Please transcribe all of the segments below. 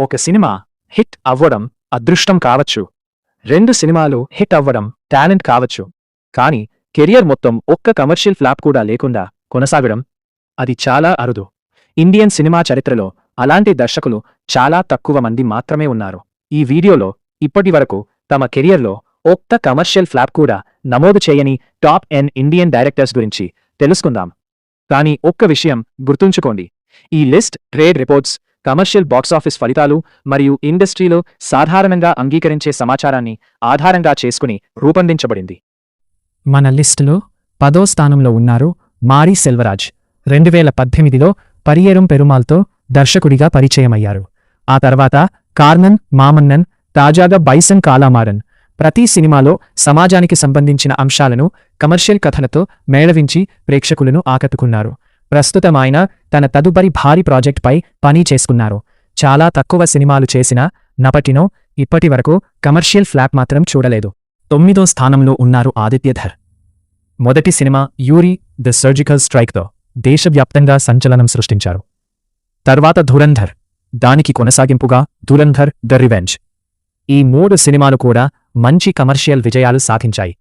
ఒక cinema hit అవ్వడం అదృష్టం కావచ్చు. 2 సినిమాలు హిట్ అవ్వడం టాలెంట్ కావచ్చు. కానీ కెరియర్ మొత్తం ఒక్క కమర్షియల్ ఫ్లాప్ కూడా లేకుండా కొనసాగడం అది చాలా అరుదు. ఇండియన్ సినిమా చరిత్రలో అలాంటి దర్శకులు చాలా తక్కువ మంది మాత్రమే ఉన్నారు. ఈ వీడియోలో ఇప్పటివరకు తమ కెరియర్లో ఒక్క కమర్షియల్ ఫ్లాప్ కూడా నమోదు చేయని టాప్ 10 ఇండియన్ డైరెక్టర్స్ గురించి తెలుసుకుందాం. కానీ ఒక్క విషయం గుర్తుంచుకోండి, ఈ list trade reports, commercial box office ఫలితాలు మరియు ఇండస్ట్రీలో సాధారణంగా అంగీకరించే సమాచారాన్ని ఆధారంగా చేసుకుని రూపొందించబడింది. మన లిస్టులో 10వ స్థానంలో ఉన్నారు మారీ సెల్వరాజ్. 2018లో పరియేరం పెరుమాల్తో దర్శకుడిగా పరిచయమయ్యారు. ఆ తర్వాత కార్నన్, మామన్నన్, తాజాగా బైసన్ కాలామారన్. ప్రతి సినిమాలో సమాజానికి సంబంధించిన అంశాలను కమర్షియల్ కథలతో మేళవించి ప్రేక్షకులను ఆకట్టుకున్నారు. ప్రస్తుతం ఆయన తన తదుపరి భారీ ప్రాజెక్ట్పై పని చేసుకున్నారు. చాలా తక్కువ సినిమాలు చేసిన నపటినో ఇప్పటివరకు కమర్షియల్ ఫ్లాప్ మాత్రం చూడలేదు. 9వ స్థానంలో ఉన్నారు ఆదిత్యధర్. మొదటి సినిమా యూరీ ది సర్జికల్ స్ట్రైక్తో దేశవ్యాప్తంగా సంచలనం సృష్టించారు. తర్వాత ధురంధర్, దానికి కొనసాగింపుగా ధురంధర్ ద రివెంజ్. ఈ 3 సినిమాలు కూడా మంచి కమర్షియల్ విజయాలు సాధించాయి.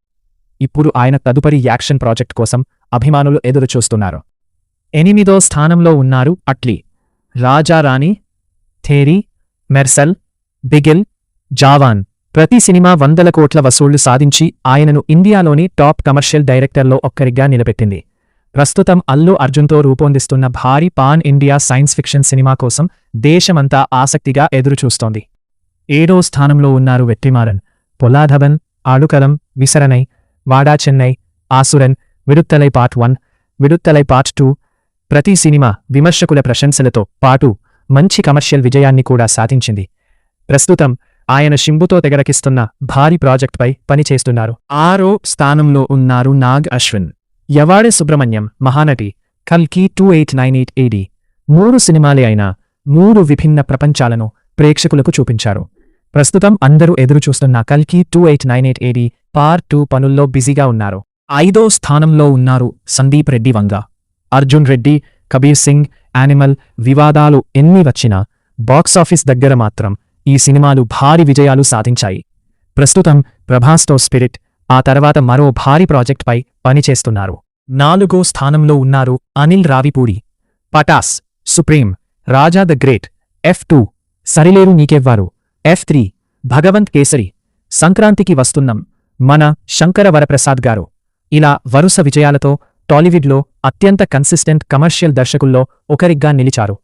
ఇప్పుడు ఆయన తదుపరి యాక్షన్ ప్రాజెక్ట్ కోసం అభిమానులు ఎదురుచూస్తున్నారు. 8వ స్థానంలో ఉన్నారు అట్లీ. రాజారాణి, థేరీ, మెర్సల్, బిగిల్, జావాన్. ప్రతి సినిమా 100 కోట్ల వసూళ్లు సాధించి ఆయనను ఇండియాలోని టాప్ కమర్షియల్ డైరెక్టర్లో ఒక్కరిగా నిలబెట్టింది. ప్రస్తుతం అల్లు అర్జున్తో రూపొందిస్తున్న భారీ pan India science fiction cinema కోసం దేశమంతా ఆసక్తిగా ఎదురుచూస్తోంది. 7వ స్థానంలో ఉన్నారు వెట్రిమారన్. పొలాధవన్, ఆడుకలం, విసరణై, వాడా చెన్నై, ఆసురన్, విడుత్తలై పార్ట్ 1, విడుత్తలై పార్ట్ 2. ప్రతి సినిమా విమర్శకుల ప్రశంసలతో పాటు మంచి కమర్షియల్ విజయాన్ని కూడా సాధించింది. ప్రస్తుతం ఆయన షింబుతో తెగరకిస్తున్న భారీ ప్రాజెక్ట్పై పనిచేస్తున్నారు. 6వ స్థానంలో ఉన్నారు నాగ్ అశ్విన్. యవాడే సుబ్రహ్మణ్యం, మహానటి, కల్కి 2898 AD. 3 సినిమాలే అయినా 3 విభిన్న ప్రపంచాలను ప్రేక్షకులకు చూపించారు. ప్రస్తుతం అందరూ ఎదురుచూస్తున్న కల్కి 2898 AD పార్ట్ 2 పనుల్లో బిజీగా ఉన్నారు. 5వ స్థానంలో ఉన్నారు సందీప్ రెడ్డి వంగ. అర్జున్ రెడ్డి, కబీర్ సింగ్, యానిమల్, వివాదాలు ఎన్ని వచ్చినా బాక్సాఫీస్ దగ్గర మాత్రం ఈ సినిమాలు భారీ విజయాలు సాధించాయి. ప్రస్తుతం ప్రభాస్తో స్పిరిట్, ఆ తర్వాత మరో భారీ ప్రాజెక్ట్పై పనిచేస్తున్నారు. 4వ స్థానంలో ఉన్నారు Anil Ravipudi. Pataas, Supreme, Raja the great, F2, Sarileru Neekevvaru, F3, Bhagavanth Kesari, సంక్రాంతికి వస్తున్నాం, మన శంకర వరప్రసాద్ గారు. ఇలా వరుస విజయాలతో టాలీవుడ్లో అత్యంత కన్సిస్టెంట్ కమర్షియల్ దర్శకుల్లో ఒకరిగా నిలిచారు.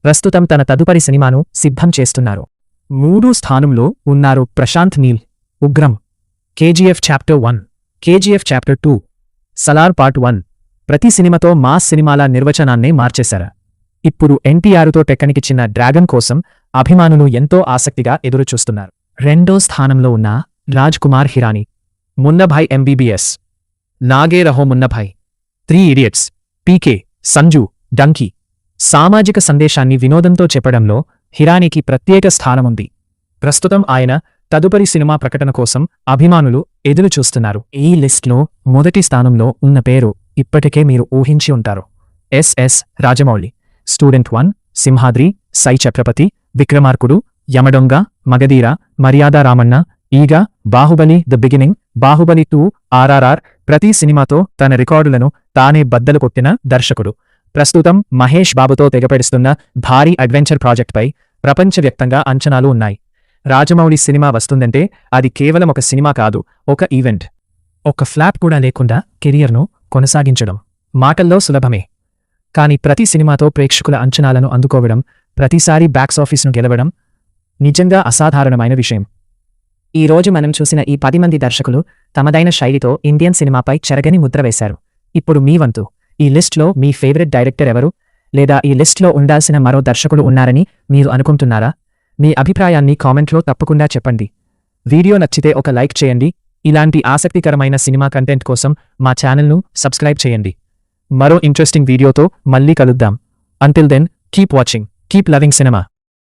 ప్రస్తుతం తన తదుపరి సినిమాను సిద్ధం చేస్తున్నారు. 3వ స్థానంలో ఉన్నారు Prashanth Neel. Ugram, KGF chapter 1, KGF chapter 2, Salaar part 1. ప్రతి సినిమాతో మాస్ సినిమాల నిర్వచనాన్నే మార్చేశారు. ఇప్పుడు NTRతో టెక్కనికిచ్చిన డ్రాగన్ కోసం అభిమానులు ఎంతో ఆసక్తిగా ఎదురుచూస్తున్నారు. 2వ స్థానంలో ఉన్న రాజ్ కుమార్ హిరానీ. మున్నభాయ్ MBBS, నాగే రహో మున్నభాయ్, 3 ఇడియట్స్, PK, సంజు, డంకీ. సామాజిక సందేశాన్ని వినోదంతో చెప్పడంలో హిరానీకి ప్రత్యేక స్థానముంది. ప్రస్తుతం ఆయన తదుపరి సినిమా ప్రకటన కోసం అభిమానులు ఎదురుచూస్తున్నారు. ఈ లిస్ట్లో మొదటి స్థానంలో ఉన్న పేరు ఇప్పటికే మీరు ఊహించి ఉంటారు. SS రాజమౌళి. స్టూడెంట్ 1, సింహాద్రి, సై ఛత్రపతి, విక్రమార్కుడు, యమడొంగ, మగధీర, మర్యాద రామన్న, ఈగ, Baahubali the beginning, Baahubali 2, RRR. ప్రతి సినిమాతో తన రికార్డులను తానే బద్దలు కొట్టిన దర్శకుడు. ప్రస్తుతం మహేష్ బాబుతో తెగపెడుస్తున్న భారీ అడ్వెంచర్ ప్రాజెక్ట్పై ప్రపంచవ్యాప్తంగా అంచనాలు ఉన్నాయి. రాజమౌళి సినిమా వస్తుందంటే అది కేవలం ఒక సినిమా కాదు, ఒక ఈవెంట్. ఒక ఫ్లాప్ కూడా లేకుండా కెరియర్ను కొనసాగించడం మాటల్లో సులభమే, కానీ ప్రతి సినిమాతో ప్రేక్షకుల అంచనాలను అందుకోవడం, ప్రతిసారి బాక్సాఫీస్ను గెలవడం నిజంగా అసాధారణమైన విషయం. ఈ రోజు మనం చూసిన ఈ 10 మంది దర్శకులు తమదైన శైలితో ఇండియన్ సినిమాపై చెరగని ముద్ర వేశారు. ఇప్పుడు మీ వంతు. ఈ లిస్ట్లో మీ ఫేవరెట్ డైరెక్టర్ ఎవరు? లేదా ఈ లిస్ట్లో ఉండాల్సిన మరో దర్శకులు ఉన్నారని మీరు అనుకుంటున్నారా? మీ అభిప్రాయాన్ని కామెంట్లో తప్పకుండా చెప్పండి. వీడియో నచ్చితే ఒక లైక్ చేయండి. ఇలాంటి ఆసక్తికరమైన సినిమా కంటెంట్ కోసం మా ఛానల్ను సబ్స్క్రైబ్ చేయండి. మరో ఇంట్రెస్టింగ్ వీడియోతో మళ్ళీ కలుద్దాం. Until then, keep watching, keep loving cinema.